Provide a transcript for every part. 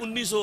1900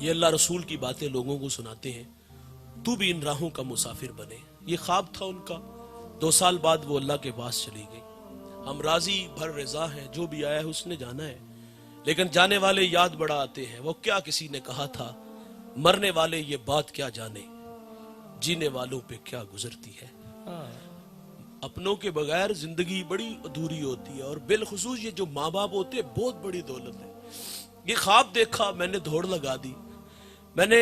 یہ اللہ رسول کی باتیں لوگوں کو سناتے ہیں، تو بھی ان راہوں کا مسافر بنے. یہ خواب تھا ان کا. 2 سال بعد وہ اللہ کے پاس چلی گئی. ہم راضی بھر رضا ہیں، جو بھی آیا ہے اس نے جانا ہے، لیکن جانے والے یاد بڑا آتے ہیں. وہ کیا کسی نے کہا تھا، مرنے والے یہ بات کیا جانے، جینے والوں پہ کیا گزرتی ہے. اپنوں کے بغیر زندگی بڑی ادھوری ہوتی ہے، اور بالخصوص یہ جو ماں باپ ہوتے ہیں بہت بڑی دولت ہے. یہ خواب دیکھا، میں نے دوڑ لگا دی. میں نے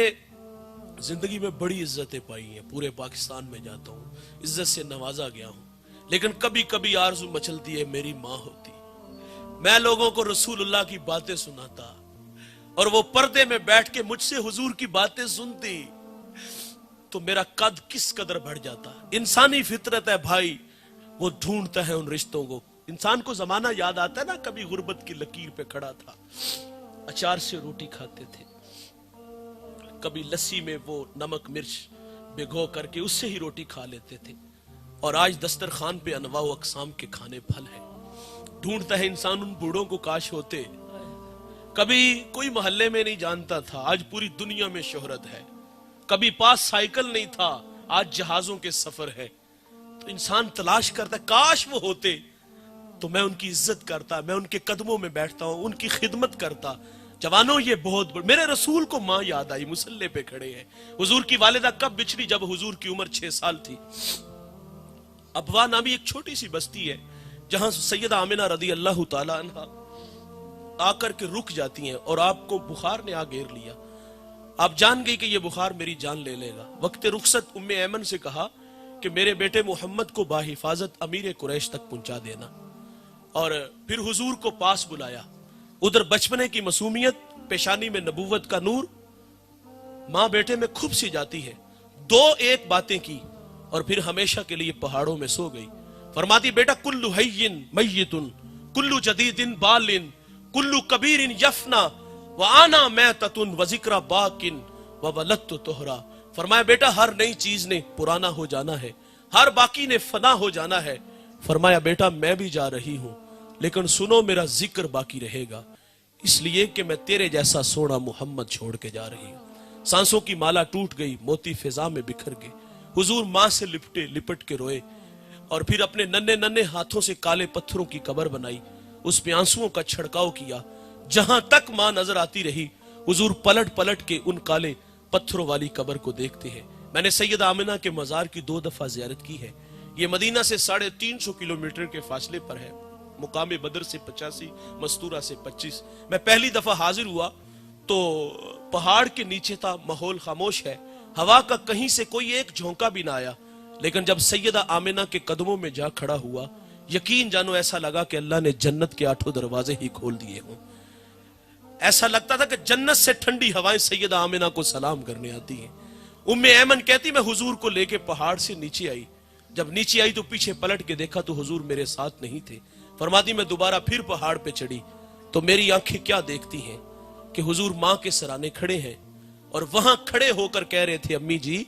زندگی میں بڑی عزتیں پائی ہیں، پورے پاکستان میں جاتا ہوں، عزت سے نوازا گیا ہوں، لیکن کبھی کبھی آرزو مچلتی ہے میری ماں ہوتی. میں لوگوں کو رسول اللہ کی باتیں سناتا اور وہ پردے میں بیٹھ کے مجھ سے حضور کی باتیں سنتی تو میرا قد کس قدر بڑھ جاتا. انسانی فطرت ہے بھائی، وہ ڈھونڈتا ہے ان رشتوں کو. انسان کو زمانہ یاد آتا ہے نا، کبھی غربت کی لکیر پہ کھڑا تھا، اچار سے روٹی کھاتے تھے، کبھی لسی میں وہ نمک مرچ بھگو کر کے اس سے ہی روٹی کھا لیتے تھے، اور آج دسترخوان پہ انواع و اقسام کے کھانے پھل ہیں. ڈھونڈتا ہے انسان ان بوڑھوں کو، کاش ہوتے. کبھی کوئی محلے میں نہیں جانتا تھا، آج پوری دنیا میں شہرت ہے. کبھی پاس سائیکل نہیں تھا، آج جہازوں کے سفر ہے. تو انسان تلاش کرتا ہے کاش وہ ہوتے تو میں ان کی عزت کرتا، میں ان کے قدموں میں بیٹھتا ہوں، ان کی خدمت کرتا. جوانوں یہ بہت میرے رسول کو ماں یاد آئی، مصلے پہ کھڑے ہیں. حضور کی والدہ کب بچھڑی؟ جب حضور کی عمر 6 سال تھی. ابوا نامی ایک چھوٹی سی بستی ہے جہاں سیدہ آمنہ رضی اللہ تعالی عنہ آ کر کے رک جاتی ہیں، اور آپ کو بخار نے آ گھیر لیا. آپ جان گئی کہ یہ بخار میری جان لے لے گا. وقت رخصت ام ایمن سے کہا کہ میرے بیٹے محمد کو باحفاظت امیر قریش تک پہنچا دینا، اور پھر حضور کو پاس بلایا. ادھر بچپنے کی معصومیت، پیشانی میں نبوت کا نور، ماں بیٹے میں کھپ سی جاتی ہے. 2 باتیں کی اور پھر ہمیشہ کے لیے پہاڑوں میں سو گئی. فرماتی بیٹا کلو حین میتن کلو جدید بالن کلو کبیر یفنا وانا میتۃ وذکر باقن وولدت طہرا. فرمایا بیٹا ہر نئی چیز نے پرانا ہو جانا ہے، ہر باقی نے فنا ہو جانا ہے. فرمایا بیٹا میں بھی جا رہی ہوں، لیکن سنو میرا ذکر باقی رہے گا، اس لیے کہ میں تیرے جیسا سونا محمد چھوڑ کے جا رہی ہوں. سانسوں کی مالا ٹوٹ گئی، موتی فضا میں بکھر گئے. حضور ماں سے لپٹ کے روئے، اور پھر اپنے ننھے ہاتھوں سے کالے پتھروں کی قبر بنائی، اس پہ آنسوؤں کا چھڑکاؤ کیا. جہاں تک ماں نظر آتی رہی حضور پلٹ کے ان کالے پتھروں والی قبر کو دیکھتے ہیں. میں نے سیدہ آمنہ کے مزار کی 2 دفعہ زیارت کی ہے. یہ مدینہ سے 350 کلومیٹر کے فاصلے پر ہے. مقام بدر سے 85، مستورہ سے 25. میں پہلی دفعہ حاضر ہوا تو پہاڑ کے نیچے تھا، ماحول خاموش ہے، ہوا کا کہیں سے کوئی ایک جھونکا بھی نہ آیا. لیکن جب سیدہ آمنہ کے قدموں میں جا کھڑا ہوا، یقین جانو ایسا لگا کہ اللہ نے جنت کے 8 دروازے ہی کھول دیے ہوں. ایسا لگتا تھا کہ جنت سے ٹھنڈی ہوائیں سیدہ آمنہ کو سلام کرنے آتی ہیں. ام ایمن کہتی میں حضور کو لے کے پہاڑ سے نیچے آئی. جب نیچے آئی تو پیچھے پلٹ کے دیکھا تو حضور میرے ساتھ نہیں تھے. فرماتی میں دوبارہ پھر پہاڑ پہ چڑھی تو میری آنکھیں کیا دیکھتی ہیں کہ حضور ماں کے سرانے کھڑے ہیں، اور وہاں کھڑے ہو کر کہہ رہے تھے امی جی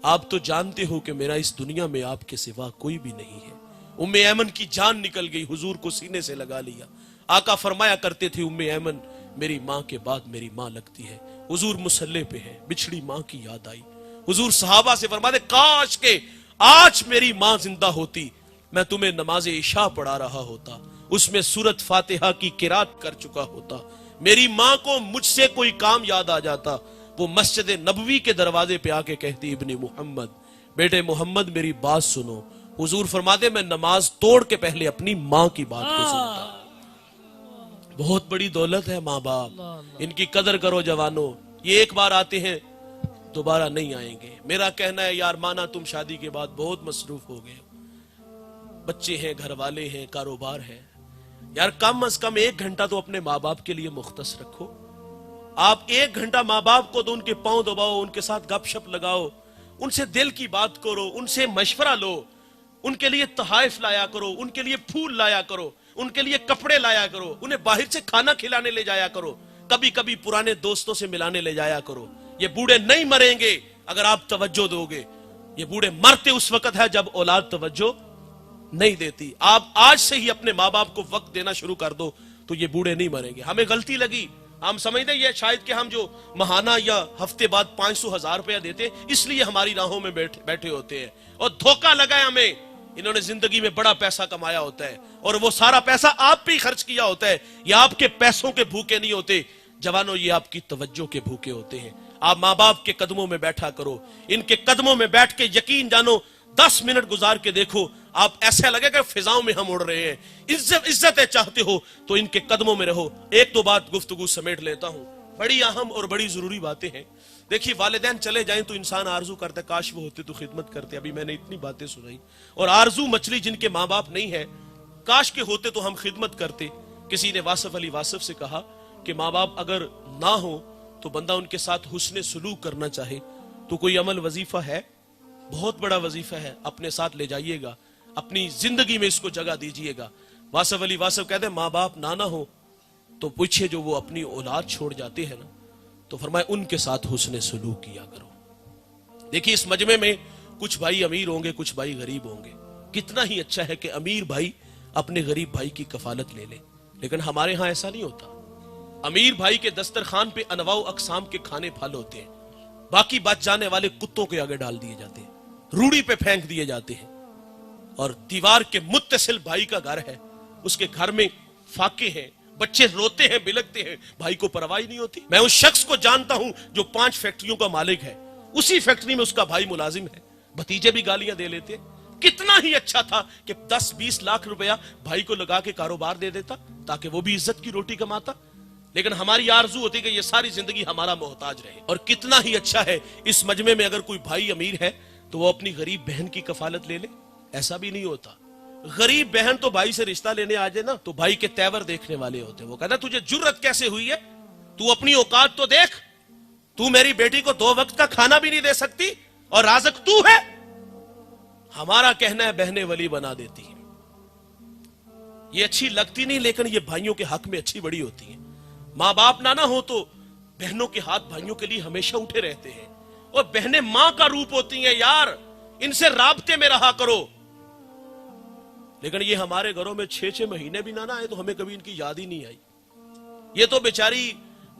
آپ تو جانتے ہو کہ میرا اس دنیا میں آپ کے سوا کوئی بھی نہیں ہے. ام ایمن کی جان نکل گئی، حضور کو سینے سے لگا لیا. آقا فرمایا کرتے تھے ام ایمن میری ماں کے بعد میری ماں لگتی ہے. حضور مصلے پہ ہے، بچھڑی ماں کی یاد آئی. حضور صحابہ سے فرماتے کاش کہ آج میری ماں زندہ ہوتی، میں تمہیں نماز عشاء پڑھا رہا ہوتا، اس میں سورت فاتحہ کی قرات کر چکا ہوتا. میری ماں کو مجھ سے کوئی کام یاد آ جاتا، وہ مسجد نبوی کے دروازے پہ آ کے کہتی ابن محمد، بیٹے محمد میری بات سنو. حضور فرماتے میں نماز توڑ کے پہلے اپنی ماں کی بات کو سنتا. بہت بڑی دولت ہے ماں باپ، ان کی قدر کرو جوانوں. یہ ایک بار آتے ہیں دوبارہ نہیں آئیں گے. میرا کہنا ہے یار مانا تم شادی کے بعد بہت مصروف ہو گئے، بچے ہیں، گھر والے ہیں، کاروبار ہے، یار کم از کم 1 گھنٹہ تو اپنے ماں باپ کے لیے مختص رکھو. آپ 1 گھنٹہ ماں باپ کو تو ان کے پاؤں دباؤ، ان کے ساتھ گپ شپ لگاؤ، ان سے دل کی بات کرو، ان سے مشورہ لو، ان کے لیے تحائف لایا کرو، ان کے لیے پھول لایا کرو، ان کے لیے کپڑے لایا کرو، انہیں باہر سے کھانا کھلانے لے جایا کرو، کبھی کبھی پرانے دوستوں سے ملانے لے جایا کرو. یہ بوڑھے نہیں مریں گے اگر آپ توجہ دو گے. یہ بوڑھے مرتے اس وقت ہے جب اولاد توجہ نہیں دیتی. آپ آج سے ہی اپنے ماں باپ کو وقت دینا شروع کر دو تو یہ بوڑھے نہیں مریں گے. ہمیں غلطی لگی، ہم سمجھتے ہیں یہ شاید کہ ہم جو ماہانہ یا ہفتے بعد 500,000 روپیہ دیتے اس لیے ہماری راہوں میں بیٹھے ہوتے ہیں، اور دھوکہ لگا ہے ہمیں، انہوں نے زندگی میں بڑا پیسہ کمایا ہوتا ہے اور وہ سارا پیسہ آپ پہ ہی خرچ کیا ہوتا ہے. یہ آپ کے پیسوں کے بھوکے نہیں ہوتے جوانوں، یہ آپ کی توجہ کے بھوکے ہوتے ہیں. آپ ماں باپ کے قدموں میں بیٹھا کرو، ان کے قدموں میں بیٹھ کے یقین جانو 10 منٹ گزار کے دیکھو، آپ ایسا لگے کہ فضاؤں میں ہم اڑ رہے ہیں. عزتیں چاہتے ہو تو ان کے قدموں میں رہو. ایک دو بات گفتگو سمیٹ لیتا ہوں، بڑی اہم اور بڑی ضروری باتیں ہیں. دیکھیے والدین چلے جائیں تو انسان آرزو کرتا ہے کاش وہ ہوتے تو خدمت کرتے. ابھی میں نے اتنی باتیں سنائی، اور آرزو مچھلی جن کے ماں باپ نہیں ہے، کاش کے ہوتے تو ہم خدمت کرتے. کسی نے واصف علی واصف سے کہا کہ ماں باپ اگر نہ ہو تو بندہ ان کے ساتھ حسن سلوک کرنا چاہے تو کوئی عمل وظیفہ ہے، بہت بڑا وظیفہ ہے، اپنے ساتھ لے جائیے گا، اپنی زندگی میں اس کو جگہ دیجئے گا. واصف علی واصف کہتے ہیں ماں باپ نہ ہو تو پوچھے جو وہ اپنی اولاد چھوڑ جاتے ہیں نا، تو فرمائے ان کے ساتھ حسن سلوک کیا کرو. دیکھیے اس مجمع میں کچھ بھائی امیر ہوں گے، کچھ بھائی غریب ہوں گے. کتنا ہی اچھا ہے کہ امیر بھائی اپنے غریب بھائی کی کفالت لے لے، لیکن ہمارے ہاں ایسا نہیں ہوتا. امیر بھائی کے دسترخوان پہ انواع و اقسام کے کھانے پھل ہوتے ہیں، باقی بچ جانے والے کتوں کے آگے ڈال دیے جاتے ہیں، روڑی پہ پھینک دیے جاتے ہیں. اور دیوار کے متصل بھائی کا گھر ہے، اس کے گھر میں فاقے ہیں، بچے روتے ہیں بلکتے ہیں، بھائی کو پرواہ نہیں ہوتی. میں اس شخص کو جانتا ہوں جو 5 فیکٹریوں کا مالک ہے، اسی فیکٹری میں اس کا بھائی ملازم ہے، بھتیجے بھی گالیاں دے لیتے. کتنا ہی اچھا تھا کہ 10-20 لاکھ روپیہ بھائی کو لگا کے کاروبار دے دیتا تاکہ وہ بھی عزت کی روٹی کماتا. لیکن ہماری آرزو ہوتی کہ یہ ساری زندگی ہمارا محتاج رہے. اور کتنا ہی اچھا ہے اس مجمع میں اگر کوئی بھائی امیر ہے تو وہ اپنی غریب بہن کی کفالت لے لے. ایسا بھی نہیں ہوتا. غریب بہن تو بھائی سے رشتہ لینے آ جائے نا تو بھائی کے تیور دیکھنے والے ہوتے ہیں. وہ کہتا تجھے جرت کیسے ہوئی ہے، تو اپنی اوقات تو دیکھ، تو میری بیٹی کو 2 وقت کا کھانا بھی نہیں دے سکتی اور رازق تو ہے. ہمارا کہنا ہے بہنیں ولی بنا دیتی ہیں. یہ اچھی لگتی نہیں لیکن یہ بھائیوں کے حق میں اچھی بڑی ہوتی ہیں. ماں باپ نہ ہو تو بہنوں کے ہاتھ بھائیوں کے لیے ہمیشہ اٹھے رہتے ہیں، اور بہنیں ماں کا روپ ہوتی ہیں. یار ان سے رابطے میں رہا کرو. لیکن یہ ہمارے گھروں میں 6 مہینے بھی نہ آئے تو ہمیں کبھی ان کی یاد ہی نہیں آئی. یہ تو بیچاری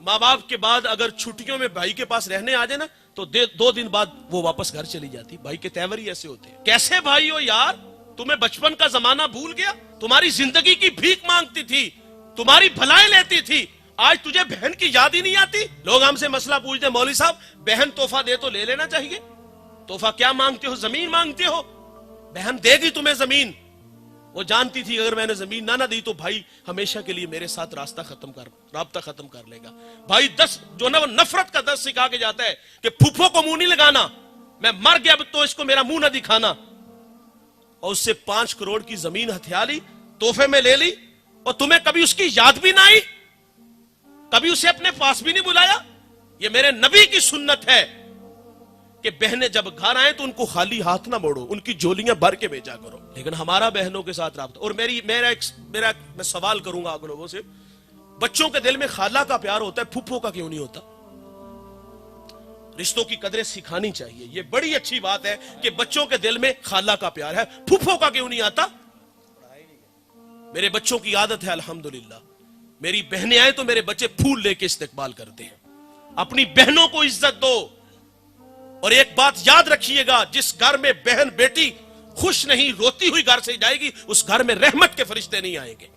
ماں باپ کے بعد اگر چھٹیوں میں بھائی کے پاس رہنے آ جائے نا تو 2 دن بعد وہ واپس گھر چلی جاتی. بھائی کے تیور ہی ایسے ہوتے ہیں. کیسے بھائی ہو یار، تمہیں بچپن کا زمانہ بھول گیا؟ تمہاری زندگی کی بھیک مانگتی تھی، تمہاری بھلائیں لیتی تھی، آج تجھے بہن کی یاد ہی نہیں آتی. لوگ ہم سے مسئلہ پوچھتے مولوی صاحب بہن تحفہ دے تو لے لینا چاہیے. تحفہ کیا مانگتے ہو؟ زمین مانگتے ہو؟ بہن دے گی تمہیں زمین. وہ جانتی تھی اگر میں نے زمین نہ دی تو بھائی ہمیشہ کے لیے میرے ساتھ رابطہ ختم کر لے گا. بھائی جو نا وہ نفرت کا 10 سکھا کے جاتا ہے کہ پھوپھو کو منہ نہیں لگانا، میں مر گیا تو اس کو میرا منہ نہ دکھانا. اور اس سے 5 کروڑ کی زمین ہتھیا لی، تحفے میں لے لی، اور تمہیں کبھی اس کی یاد بھی نہ آئی، کبھی اسے اپنے پاس بھی نہیں بلایا. یہ میرے نبی کی سنت ہے کہ بہنیں جب گھر آئیں تو ان کو خالی ہاتھ نہ موڑو، ان کی جولیاں بھر کے بھیجا کرو. لیکن ہمارا بہنوں کے ساتھ رابطہ. اور میں سوال کروں گا آپ لوگوں سے، بچوں کے دل میں خالہ کا پیار ہوتا ہے، پھوپھو کا کیوں نہیں ہوتا؟ رشتوں کی قدریں سکھانی چاہیے. یہ بڑی اچھی بات ہے کہ بچوں کے دل میں خالہ کا پیار ہے، پھوپھو کا کیوں نہیں آتا؟ میرے بچوں کی عادت ہے الحمدللہ، میری بہنیں آئے تو میرے بچے پھول لے کے استقبال کرتے ہیں. اپنی بہنوں کو عزت دو. اور ایک بات یاد رکھیے گا، جس گھر میں بہن بیٹی خوش نہیں روتی ہوئی گھر سے جائے گی اس گھر میں رحمت کے فرشتے نہیں آئیں گے.